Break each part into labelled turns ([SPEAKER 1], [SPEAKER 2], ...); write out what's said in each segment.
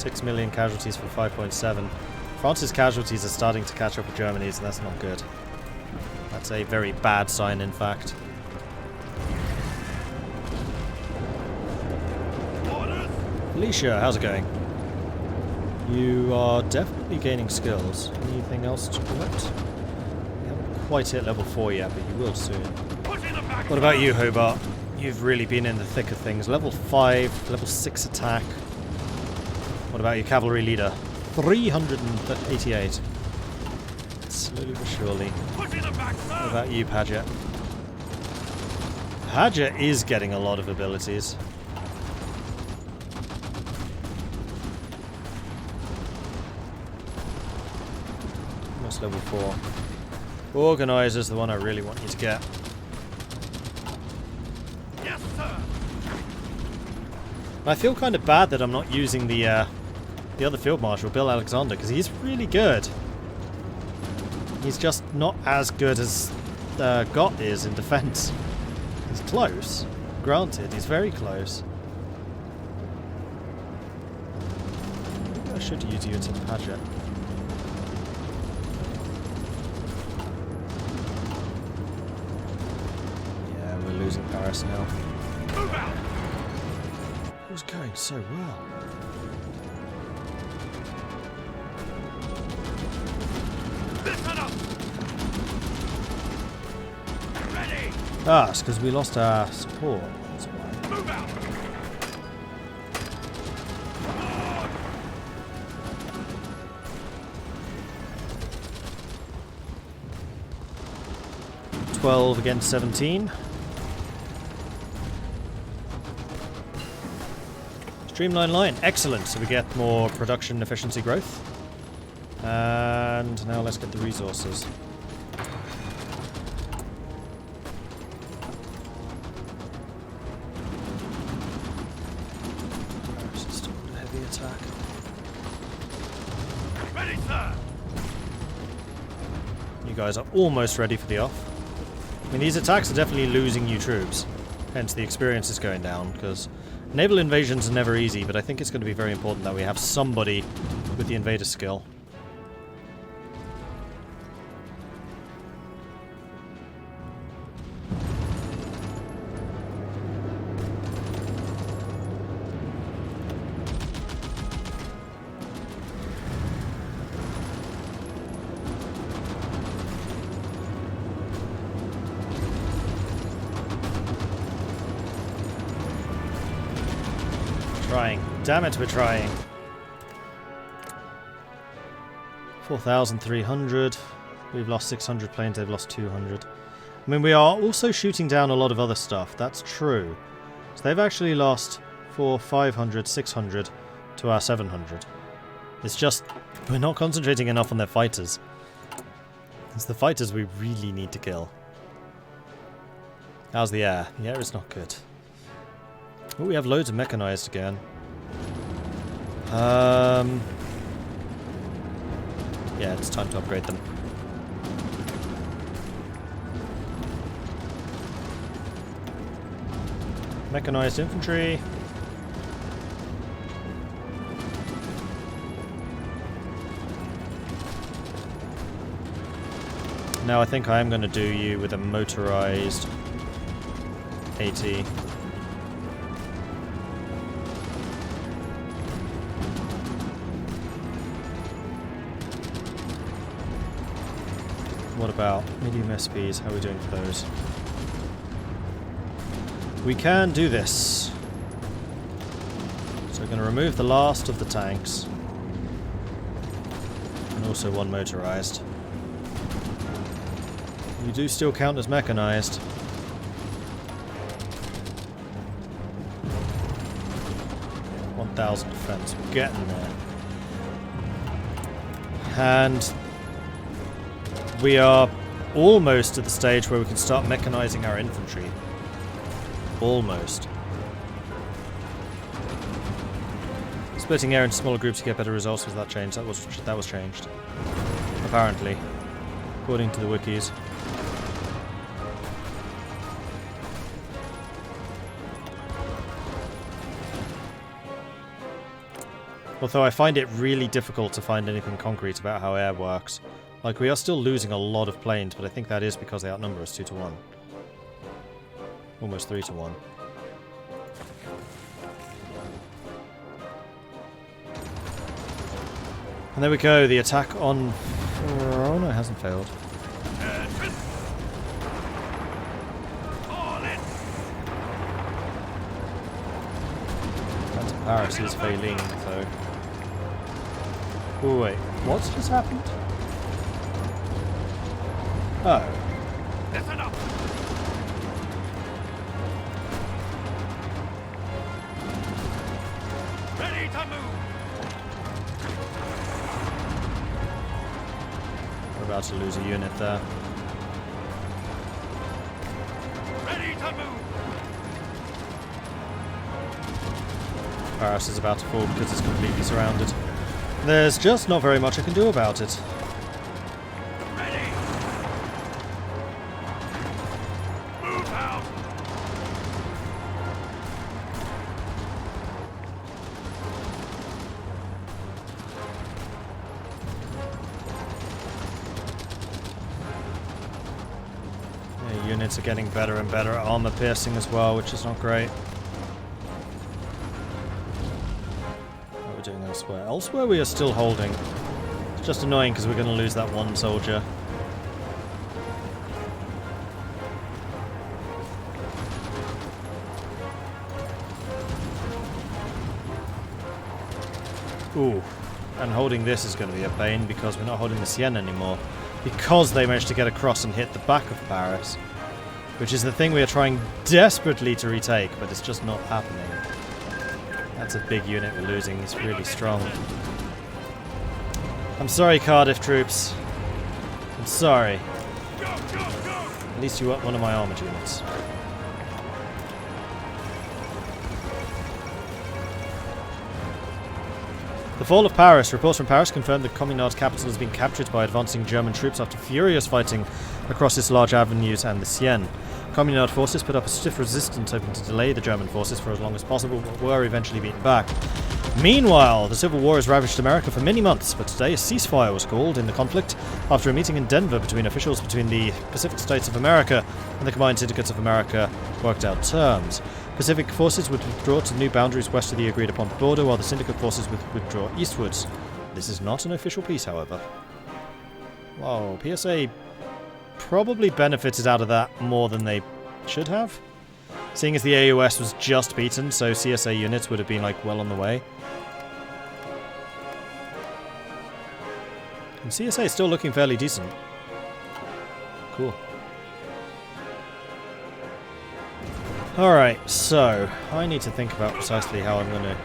[SPEAKER 1] 6 million casualties for 5.7. France's casualties are starting to catch up with Germany's, and that's not good. That's a very bad sign, in fact. Alicia, how's it going? You are definitely gaining skills. Anything else to promote? You haven't quite hit level 4 yet, but you will soon. What about you, Hobart? You've really been in the thick of things. Level 5, level 6 attack. What about your cavalry leader? 388. Slowly but surely. What about you, Padgett? Padgett is getting a lot of abilities. Almost level 4. Organizer's the one I really want you to get.
[SPEAKER 2] Yes, sir.
[SPEAKER 1] I feel kind of bad that I'm not using the other Field Marshal, Bill Alexander, because he's really good. He's just not as good as Gott is in defense. He's close. Granted, he's very close. Maybe I should use you instead of Padgett. Yeah, we're losing Paris now.
[SPEAKER 2] Move out.
[SPEAKER 1] It was going so well.
[SPEAKER 2] Listen up. Ready.
[SPEAKER 1] Ah, it's because we lost our support. That's why.
[SPEAKER 2] Move out.
[SPEAKER 1] 12 against 17. Streamline line. Excellent. So we get more production efficiency growth. And now let's get the resources. Paris is still under heavy attack.
[SPEAKER 2] Ready, sir.
[SPEAKER 1] You guys are almost ready for the off. I mean, these attacks are definitely losing you troops. Hence the experience is going down, because naval invasions are never easy, but I think it's going to be very important that we have somebody with the invader skill. Trying. Damn it, we're trying. 4,300. We've lost 600 planes, they've lost 200. I mean, we are also shooting down a lot of other stuff, that's true. So they've actually lost 500, 600 to our 700. It's just, we're not concentrating enough on their fighters. It's the fighters we really need to kill. How's the air? The air is not good. Oh, we have loads of mechanized again. Yeah, it's time to upgrade them. Mechanized infantry. Now I think I am going to do you with a motorized AT. What about medium SPs? How are we doing for those? We can do this. So we're going to remove the last of the tanks. And also one motorized. You do still count as mechanized. .1,000 defense. We're getting there. And we are almost at the stage where we can start mechanizing our infantry. Almost. Splitting air into smaller groups to get better results, was that changed? That was changed. Apparently. According to the wikis. Although I find it really difficult to find anything concrete about how air works. Like, we are still losing a lot of planes, but I think that is because they outnumber us 2 to 1. Almost 3 to 1. And there we go, the attack on... Oh no, it hasn't failed. Paris is failing, though. Oh, wait, what's just happened? Oh.
[SPEAKER 2] Listen up. Ready to move.
[SPEAKER 1] We're about to lose a unit there.
[SPEAKER 2] Ready to move.
[SPEAKER 1] Paris is about to fall because it's completely surrounded. There's just not very much I can do about it.
[SPEAKER 2] Ready. Move out.
[SPEAKER 1] Yeah, units are getting better and better at armor piercing as well, which is not great. Doing elsewhere. Elsewhere we are still holding. It's just annoying because we're going to lose that one soldier. Ooh. And holding this is going to be a pain because we're not holding the Sienne anymore. Because they managed to get across and hit the back of Paris. Which is the thing we are trying desperately to retake, but it's just not happening. That's a big unit we're losing. It's really strong. I'm sorry, Cardiff troops. I'm sorry.
[SPEAKER 2] Go, go, go.
[SPEAKER 1] At least you want one of my armoured units. The fall of Paris. Reports from Paris confirmed the Communard's capital has been captured by advancing German troops after furious fighting across its large avenues and the Sienne. Communard forces put up a stiff resistance, hoping to delay the German forces for as long as possible, but were eventually beaten back. Meanwhile, the Civil War has ravaged America for many months, but today a ceasefire was called in the conflict after a meeting in Denver between officials between the Pacific States of America and the Combined Syndicates of America worked out terms. Pacific forces would withdraw to new boundaries west of the agreed-upon border, while the Syndicate forces would withdraw eastwards. This is not an official peace, however. Wow, PSA probably benefited out of that more than they should have. Seeing as the AUS was just beaten, so CSA units would have been, like, well on the way. And CSA is still looking fairly decent. Cool. Alright, so I need to think about precisely how I'm going to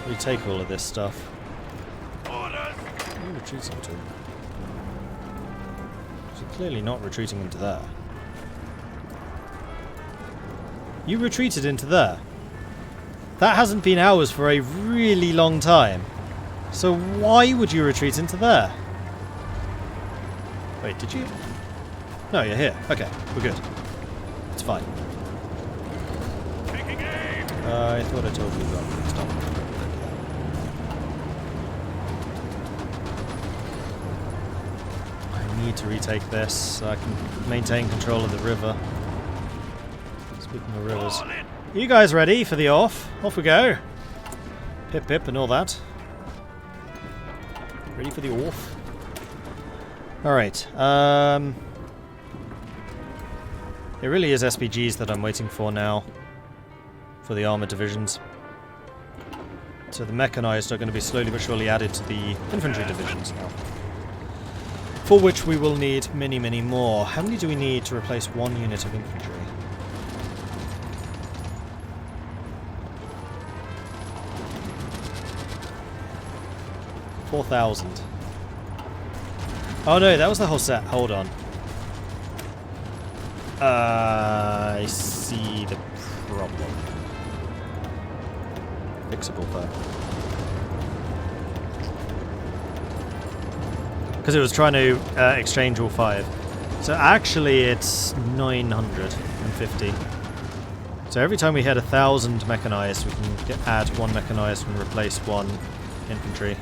[SPEAKER 1] retake all of this stuff.
[SPEAKER 2] Orders.
[SPEAKER 1] Where are you retreating to? So clearly not retreating into there. You retreated into there. That hasn't been ours for a really long time. So why would you retreat into there? Wait, did you? No, you're here. Okay, we're good. It's fine.
[SPEAKER 2] Taking aim.
[SPEAKER 1] I thought I told you that. Stop. I need to retake this so I can maintain control of the river. Speaking of rivers. Are you guys ready for the off? Off we go. Pip pip and all that. Ready for the off? Alright. It really is SPGs that I'm waiting for now. For the armoured divisions. So the mechanized are going to be slowly but surely added to the infantry divisions now. For which we will need many, many more. How many do we need to replace one unit of infantry? 4,000. Oh no, that was the whole set. Hold on. I see the problem. Fixable though. Because it was trying to exchange all 5. So actually it's 950. So every time we hit 1,000 mechanized, we can add 1 mechanized and replace 1 infantry.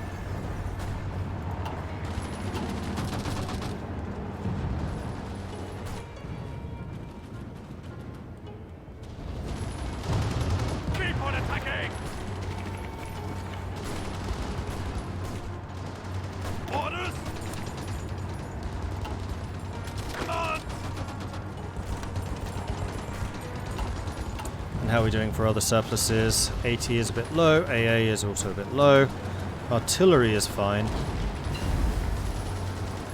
[SPEAKER 2] Keep on attacking! Orders! Commands!
[SPEAKER 1] And how are we doing for other surpluses? AT is a bit low, AA is also a bit low. Artillery is fine. In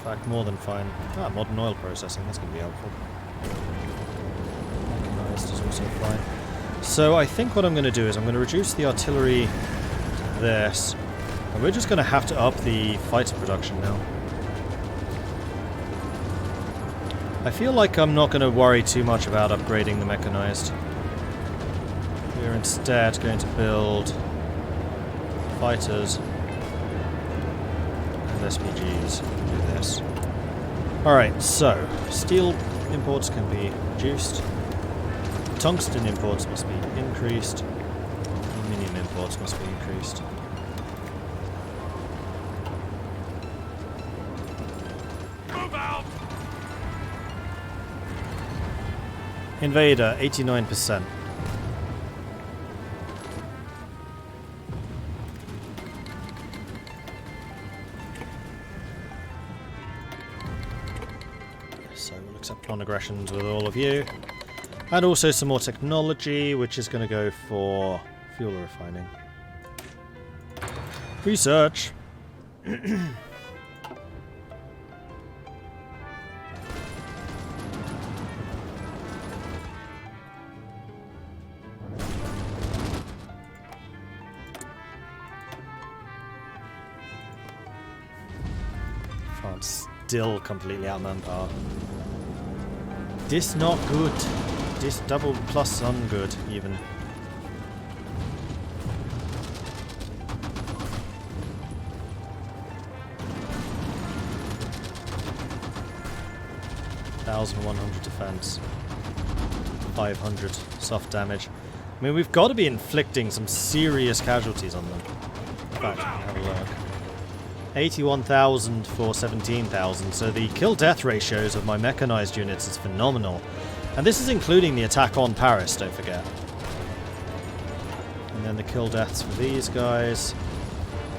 [SPEAKER 1] fact, more than fine. Ah, modern oil processing, that's going to be helpful. Mechanized is also fine. So I think what I'm going to do is I'm going to reduce the artillery to this. And we're just going to have to up the fighter production now. I feel like I'm not going to worry too much about upgrading the mechanized. We're instead going to build fighters and SPGs. Do this. Alright, so steel imports can be reduced. Tungsten imports must be increased. Aluminium imports must be increased.
[SPEAKER 2] Move out!
[SPEAKER 1] Invader, 89%. So we'll accept non-aggressions with all of you. And also some more technology, which is going to go for fuel refining. Research! France still completely out manpower. This not good. This double plus ungood, even. (1,100 defense, 500 soft damage. I mean, we've got to be inflicting some serious casualties on them. In fact, we can have a look. 81,000 for 17,000, so the kill-death ratios of my mechanized units is phenomenal. And this is including the attack on Paris, don't forget. And then the kill deaths for these guys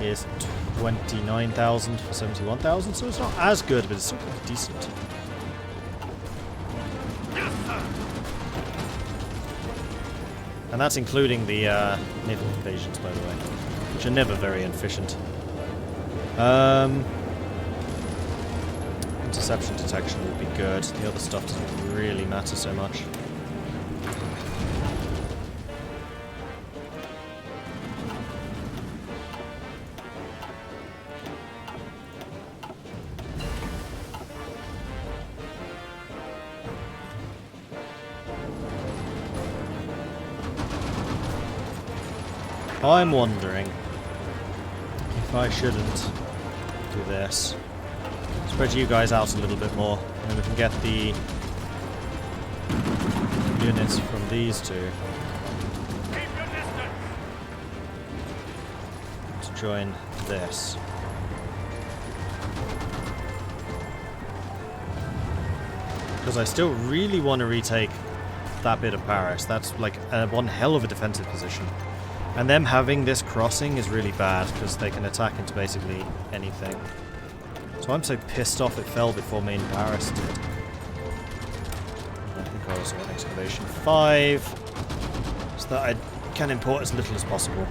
[SPEAKER 1] is 29,000 for 71,000, so it's not as good, but it's still pretty decent.
[SPEAKER 2] Yes, sir!
[SPEAKER 1] And that's including the naval invasions, by the way, which are never very efficient. Interception detection would be good. The other stuff doesn't really matter so much. I'm wondering if I shouldn't do this. Spread you guys out a little bit more, and then we can get the units from these two
[SPEAKER 2] Keep your distance!
[SPEAKER 1] to join this. Because I still really want to retake that bit of Paris. That's like one hell of a defensive position. And them having this crossing is really bad, because they can attack into basically anything. So I'm so pissed off it fell before main Paris did. I think I also want excavation 5, so that I can import as little as possible.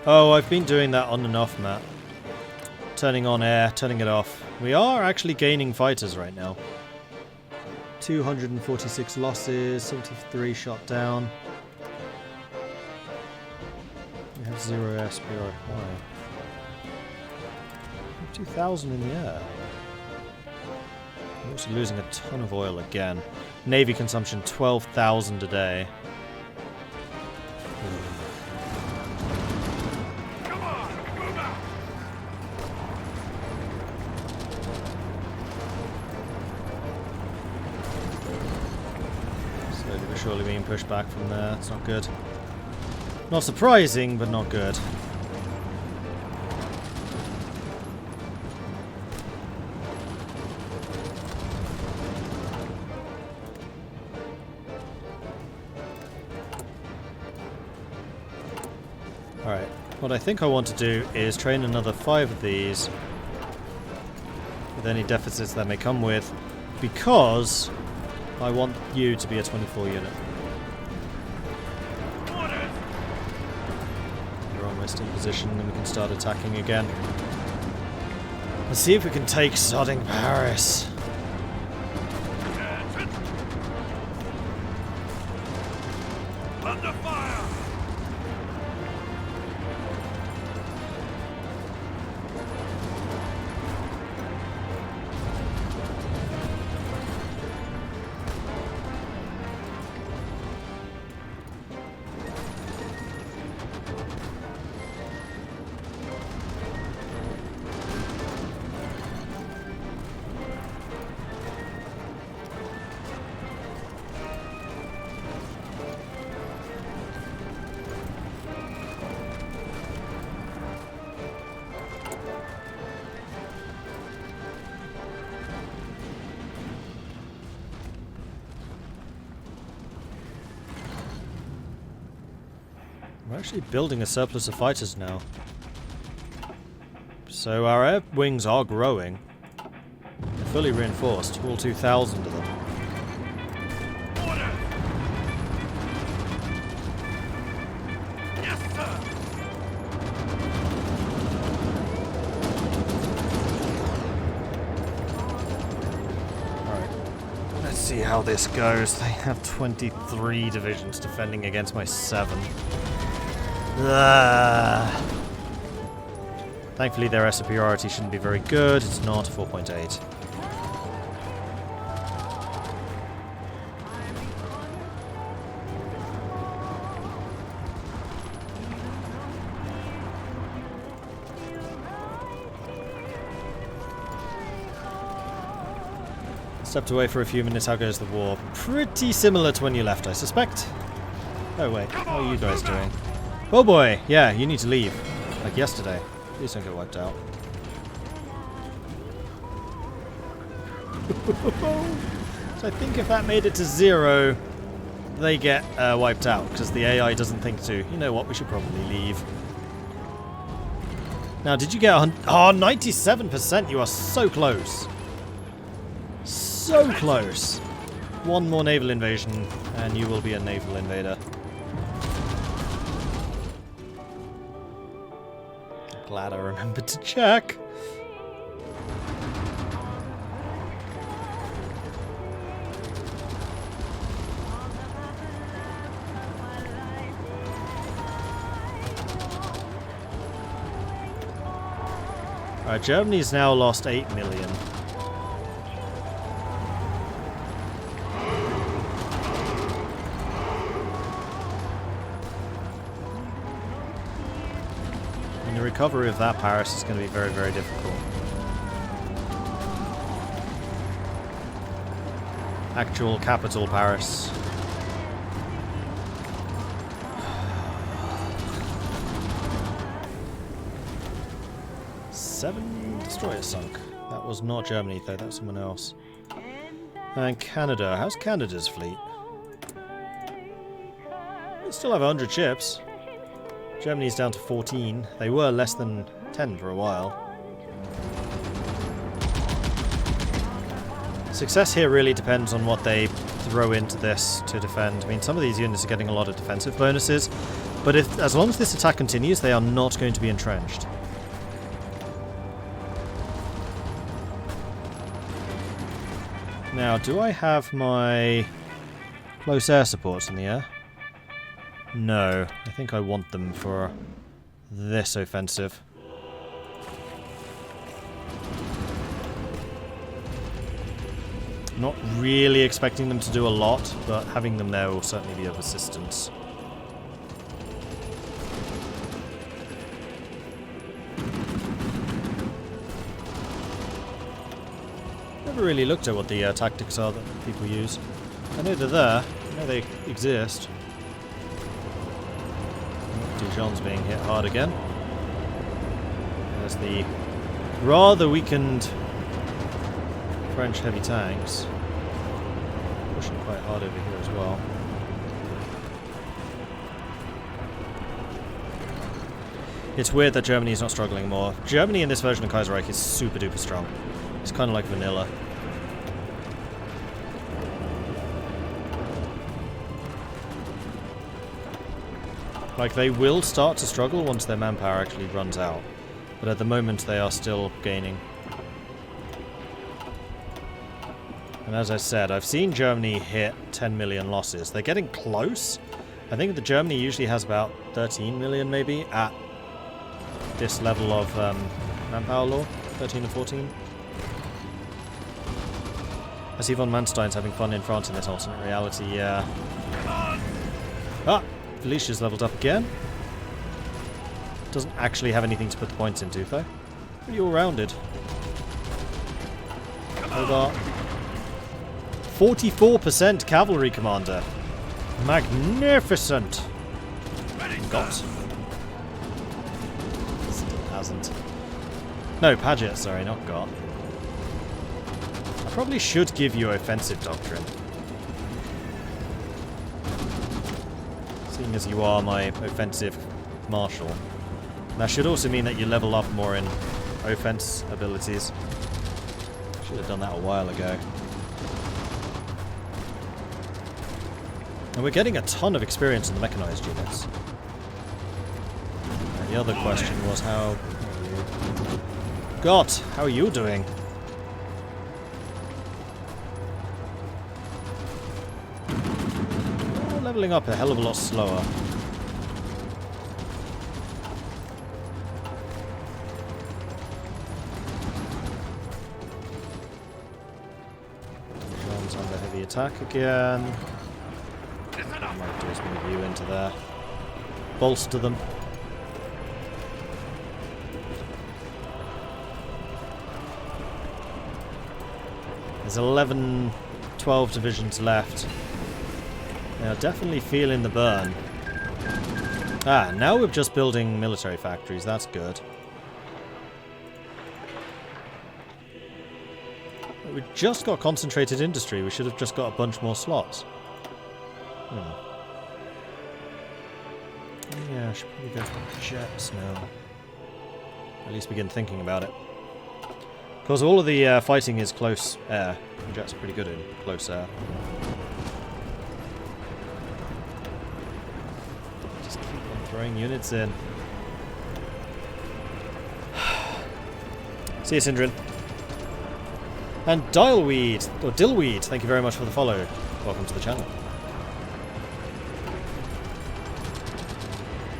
[SPEAKER 1] Oh, I've been doing that on and off, Matt. Turning on air, turning it off. We are actually gaining fighters right now. 246 losses, 73 shot down. We have 0 SPR. Why? 2,000 in the air. We're also losing a ton of oil again. Navy consumption 12,000 a day.
[SPEAKER 2] Come on, move out!
[SPEAKER 1] surely being pushed back from there. It's not good. Not surprising, but not good. Alright, what I think I want to do is train another 5 of these with any deficits that may come with, because I want you to be a 24 unit.
[SPEAKER 2] Orders.
[SPEAKER 1] You're almost in position and we can start attacking again. Let's see if we can take sodding Paris.
[SPEAKER 2] Attention. Under fire.
[SPEAKER 1] We're actually building a surplus of fighters now. So our air wings are growing. They're fully reinforced, all 2,000 of them.
[SPEAKER 2] Orders. Yes, sir.
[SPEAKER 1] Alright. Let's see how this goes. They have 23 divisions defending against my 7. Thankfully their air superiority shouldn't be very good. It's not 4.8. Stepped away for a few minutes. How goes the war? Pretty similar to when you left, I suspect. Oh wait, how are you guys doing? Oh boy, yeah, you need to leave. Like yesterday. Please don't get wiped out. So I think if that made it to 0, they get wiped out, because the AI doesn't think to. You know what, we should probably leave. Now, did you get 97%? You are so close. So close. One more naval invasion, and you will be a naval invader. Glad I remembered to check. Alright, Germany's now lost 8 million. The recovery of that Paris is going to be very, very difficult. Actual capital Paris. Seven destroyers sunk. That was not Germany though, that was someone else. And Canada. How's Canada's fleet? They still have 100 ships. Germany's down to 14. They were less than 10 for a while. Success here really depends on what they throw into this to defend. I mean, some of these units are getting a lot of defensive bonuses, but as long as this attack continues, they are not going to be entrenched. Now, do I have my close air supports in the air? No, I think I want them for this offensive. Not really expecting them to do a lot, but having them there will certainly be of assistance. Never really looked at what the tactics are that people use. I know they're there. Yeah, they exist. Dijon's being hit hard again. There's the rather weakened French heavy tanks. Pushing quite hard over here as well. It's weird that Germany is not struggling more. Germany in this version of Kaiserreich is super duper strong. It's kind of like vanilla. Like, they will start to struggle once their manpower actually runs out. But at the moment, they are still gaining. And as I said, I've seen Germany hit 10 million losses. They're getting close. I think that Germany usually has about 13 million, maybe, at this level of manpower law. 13 or 14. I see von Manstein's having fun in France in this alternate reality, yeah. Ah! Felicia's leveled up again. Doesn't actually have anything to put the points into, though. Pretty all-rounded. Hobart. 44% cavalry commander. Magnificent! Got. Still hasn't. No, Paget, sorry, not got. I probably should give you offensive doctrine. Seeing as you are my offensive marshal. That should also mean that you level up more in offense abilities. Should have done that a while ago. And we're getting a ton of experience in the mechanized units. And the other question was how are you? God, how are you doing? Oh, leveling up a hell of a lot slower. John's under heavy attack again. I might just move you into there. Bolster them. There's 11, 12 divisions left. They are definitely feeling the burn. Ah, now we're just building military factories. That's good. We just got concentrated industry. We should have just got a bunch more slots. Yeah, I should probably go for jets now. At least begin thinking about it. Because all of the fighting is close air. Jets are pretty good in close air. Just keep on throwing units in. See you, Sindrin. And Dialweed, or Dillweed, thank you very much for the follow. Welcome to the channel.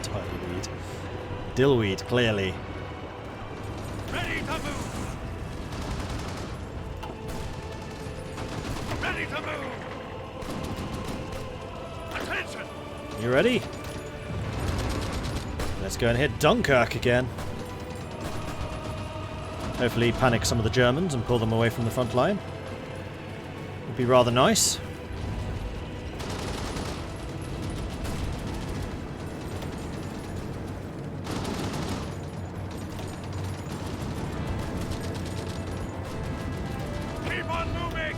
[SPEAKER 1] Dialweed. Dillweed, clearly.
[SPEAKER 2] Ready to move! Ready to move! Attention!
[SPEAKER 1] You ready? Let's go and hit Dunkirk again. Hopefully panic some of the Germans and pull them away from the front line. Would be rather nice.
[SPEAKER 2] Keep on moving!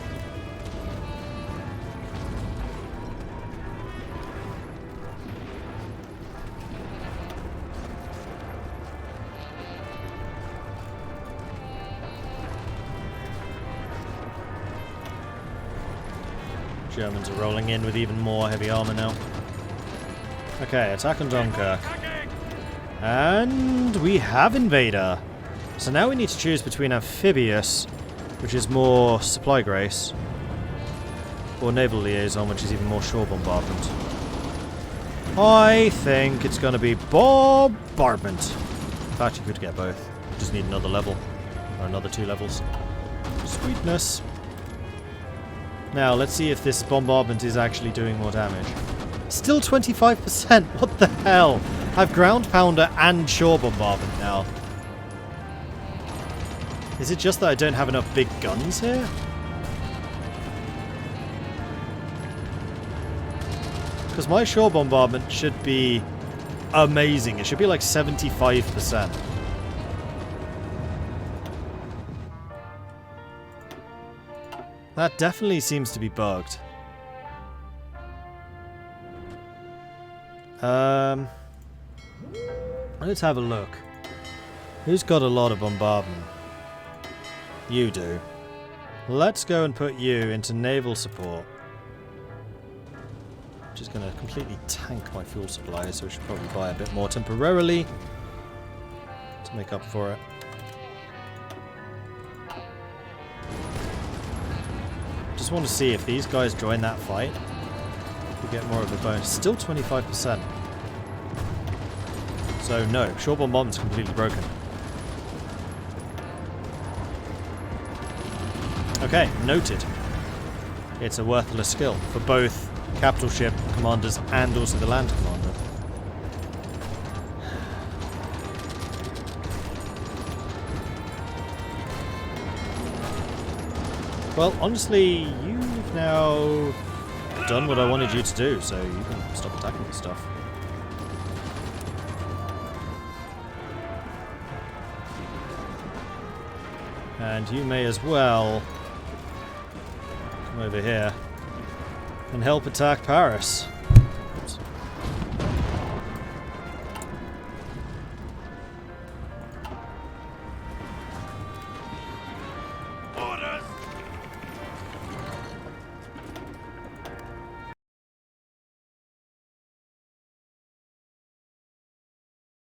[SPEAKER 1] Germans are rolling in with even more heavy armor now. Okay, attack on Dunkirk. And we have Invader. So now we need to choose between Amphibious, which is more supply grace, or Naval Liaison, which is even more shore bombardment. I think it's going to be bombardment. In fact, you could get both. Just need another level, or another 2 levels. Sweetness. Now, let's see if this bombardment is actually doing more damage. Still 25%! What the hell? I have ground pounder and shore bombardment now. Is it just that I don't have enough big guns here? Because my shore bombardment should be amazing. It should be like 75%. That definitely seems to be bugged. Let's have a look. Who's got a lot of bombardment? You do. Let's go and put you into naval support. Which is going to completely tank my fuel supply, so we should probably buy a bit more temporarily to make up for it. Just want to see if these guys join that fight, we get more of a bonus. Still 25%. So no, shore bombardment's completely broken. Okay, noted. It's a worthless skill for both capital ship commanders and also the land commander. Well, honestly, you've now done what I wanted you to do, so you can stop attacking this stuff. And you may as well come over here and help attack Paris.